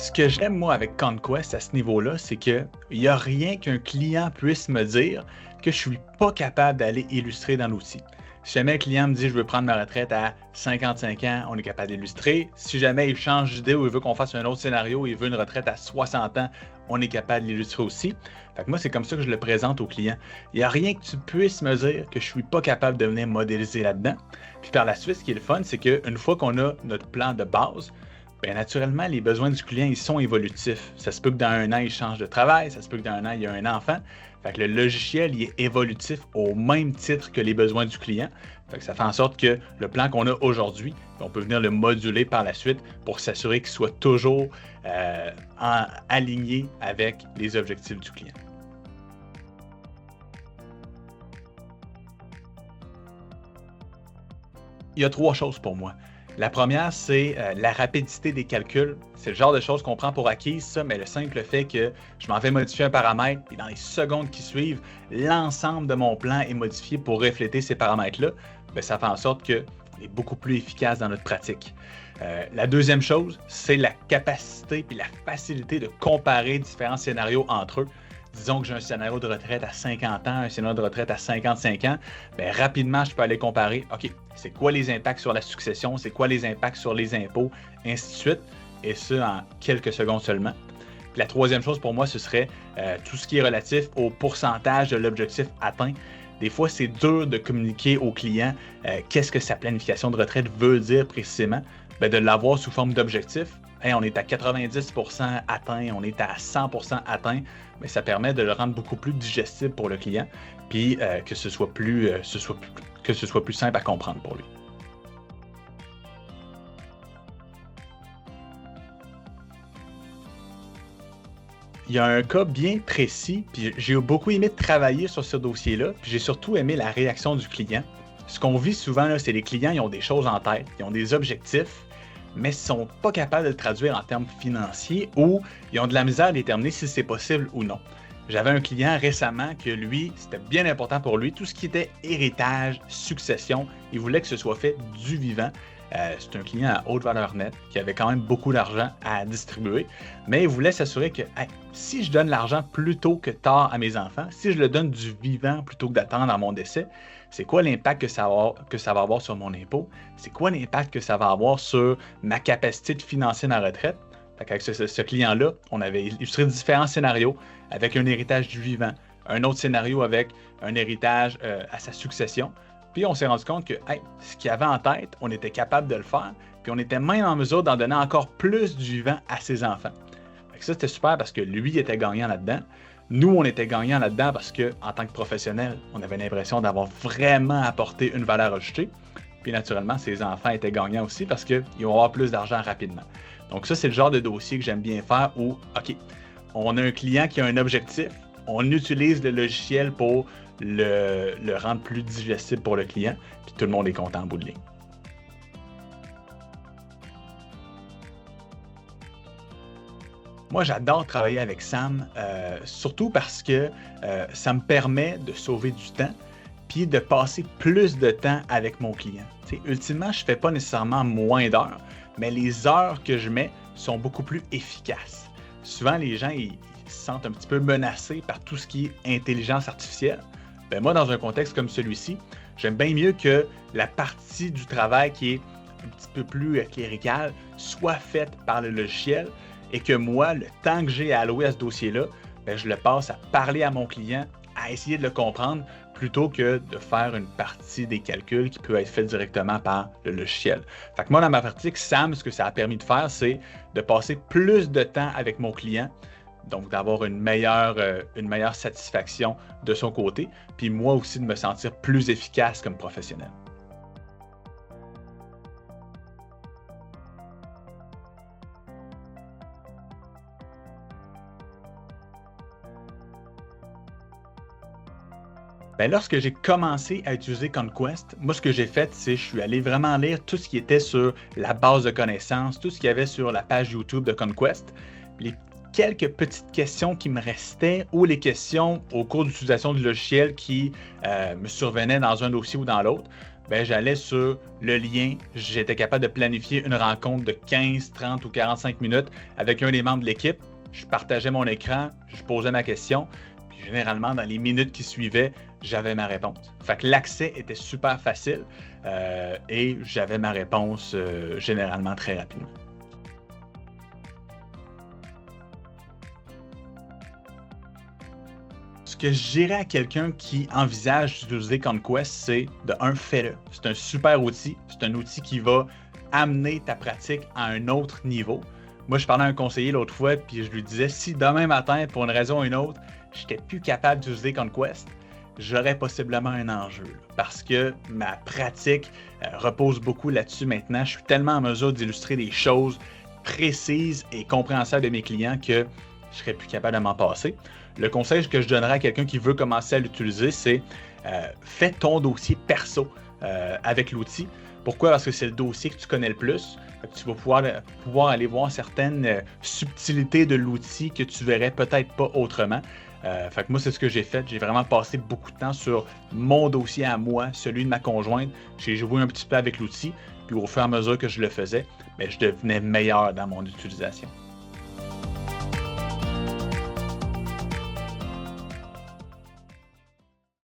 Ce que j'aime, moi, avec Conquest à ce niveau-là, c'est qu'il n'y a rien qu'un client puisse me dire que je ne suis pas capable d'aller illustrer dans l'outil. Si jamais un client me dit « je veux prendre ma retraite à 55 ans », on est capable d'illustrer. Si jamais il change d'idée ou il veut qu'on fasse un autre scénario, il veut une retraite à 60 ans, on est capable d'illustrer aussi. Fait que moi, c'est comme ça que je le présente au client. Il n'y a rien que tu puisses me dire que je ne suis pas capable de venir modéliser là-dedans. Puis par la suite, ce qui est le fun, c'est qu'une fois qu'on a notre plan de base, bien, naturellement, les besoins du client, ils sont évolutifs. Ça se peut que dans un an, il change de travail. Ça se peut que dans un an, il y a un enfant. Fait que le logiciel, il est évolutif au même titre que les besoins du client. Fait que ça fait en sorte que le plan qu'on a aujourd'hui, on peut venir le moduler par la suite pour s'assurer qu'il soit toujours aligné avec les objectifs du client. Il y a 3 choses pour moi. La première, c'est la rapidité des calculs. C'est le genre de choses qu'on prend pour acquise, ça, mais le simple fait que je m'en vais modifier un paramètre, et dans les secondes qui suivent, l'ensemble de mon plan est modifié pour refléter ces paramètres-là, bien, ça fait en sorte qu'il est beaucoup plus efficace dans notre pratique. La deuxième chose, c'est la capacité et la facilité de comparer différents scénarios entre eux. Disons que j'ai un scénario de retraite à 50 ans, un scénario de retraite à 55 ans, bien, rapidement, je peux aller comparer, OK, c'est quoi les impacts sur la succession, c'est quoi les impacts sur les impôts, ainsi de suite, et ça en quelques secondes seulement. Puis la troisième chose pour moi, ce serait tout ce qui est relatif au pourcentage de l'objectif atteint. Des fois, c'est dur de communiquer aux clients qu'est-ce que sa planification de retraite veut dire précisément, bien, de l'avoir sous forme d'objectif. Hey, on est à 90% atteint, on est à 100% atteint, mais ça permet de le rendre beaucoup plus digestible pour le client, puis que ce soit plus simple à comprendre pour lui. Il y a un cas bien précis, puis j'ai beaucoup aimé travailler sur ce dossier-là, puis j'ai surtout aimé la réaction du client. Ce qu'on vit souvent, là, c'est les clients, ils ont des choses en tête, ils ont des objectifs, mais ils ne sont pas capables de le traduire en termes financiers ou ils ont de la misère à déterminer si c'est possible ou non. J'avais un client récemment que lui, c'était bien important pour lui, tout ce qui était héritage, succession, il voulait que ce soit fait du vivant. C'est un client à haute valeur nette qui avait quand même beaucoup d'argent à distribuer, mais il voulait s'assurer que si je donne l'argent plus tôt que tard à mes enfants, si je le donne du vivant plutôt que d'attendre à mon décès, c'est quoi l'impact que ça va avoir sur mon impôt? C'est quoi l'impact que ça va avoir sur ma capacité de financer ma retraite? Avec ce client-là, on avait illustré différents scénarios avec un héritage du vivant, un autre scénario avec un héritage à sa succession. Puis on s'est rendu compte que ce qu'il avait en tête, on était capable de le faire, puis on était même en mesure d'en donner encore plus du vivant à ses enfants. Fait que ça, c'était super parce que lui était gagnant là-dedans. Nous, on était gagnants là-dedans parce qu'en tant que professionnel, on avait l'impression d'avoir vraiment apporté une valeur ajoutée. Puis naturellement, ses enfants étaient gagnants aussi parce qu'ils vont avoir plus d'argent rapidement. Donc ça, c'est le genre de dossier que j'aime bien faire où, OK, on a un client qui a un objectif, on utilise le logiciel pour le rendre plus digestible pour le client, puis tout le monde est content en bout de ligne. Moi, j'adore travailler avec Sam, surtout parce que ça me permet de sauver du temps puis de passer plus de temps avec mon client. T'sais, ultimement, je ne fais pas nécessairement moins d'heures, mais les heures que je mets sont beaucoup plus efficaces. Souvent, les gens ils se sentent un petit peu menacés par tout ce qui est intelligence artificielle. Ben moi, dans un contexte comme celui-ci, j'aime bien mieux que la partie du travail qui est un petit peu plus cléricale soit faite par le logiciel et que moi, le temps que j'ai à allouer à ce dossier-là, ben, je le passe à parler à mon client, à essayer de le comprendre, plutôt que de faire une partie des calculs qui peut être faite directement par le logiciel. Fait que moi, dans ma pratique, Sam, ce que ça a permis de faire, c'est de passer plus de temps avec mon client, donc d'avoir une meilleure satisfaction de son côté, puis moi aussi de me sentir plus efficace comme professionnel. Ben, lorsque j'ai commencé à utiliser Conquest, moi, ce que j'ai fait, c'est que je suis allé vraiment lire tout ce qui était sur la base de connaissances, tout ce qu'il y avait sur la page YouTube de Conquest. Les quelques petites questions qui me restaient ou les questions au cours d'utilisation du logiciel qui me survenaient dans un dossier ou dans l'autre, ben, j'allais sur le lien, j'étais capable de planifier une rencontre de 15, 30 ou 45 minutes avec un des membres de l'équipe. Je partageais mon écran, je posais ma question, puis généralement, dans les minutes qui suivaient, j'avais ma réponse. Fait que l'accès était super facile et j'avais ma réponse généralement très rapidement. Ce que je dirais à quelqu'un qui envisage d'utiliser Conquest, c'est de un, fais-le. C'est un super outil. C'est un outil qui va amener ta pratique à un autre niveau. Moi, je parlais à un conseiller l'autre fois, puis je lui disais, si demain matin, pour une raison ou une autre, je n'étais plus capable d'utiliser Conquest, j'aurais possiblement un enjeu. Parce que ma pratique repose beaucoup là-dessus maintenant. Je suis tellement en mesure d'illustrer des choses précises et compréhensibles de mes clients que je serais plus capable de m'en passer. Le conseil que je donnerais à quelqu'un qui veut commencer à l'utiliser, c'est fais ton dossier perso avec l'outil. Pourquoi? Parce que c'est le dossier que tu connais le plus. Tu vas pouvoir aller voir certaines subtilités de l'outil que tu verrais peut-être pas autrement. Fait que moi, c'est ce que j'ai fait. J'ai vraiment passé beaucoup de temps sur mon dossier à moi, celui de ma conjointe. J'ai joué un petit peu avec l'outil, puis au fur et à mesure que je le faisais, je devenais meilleur dans mon utilisation.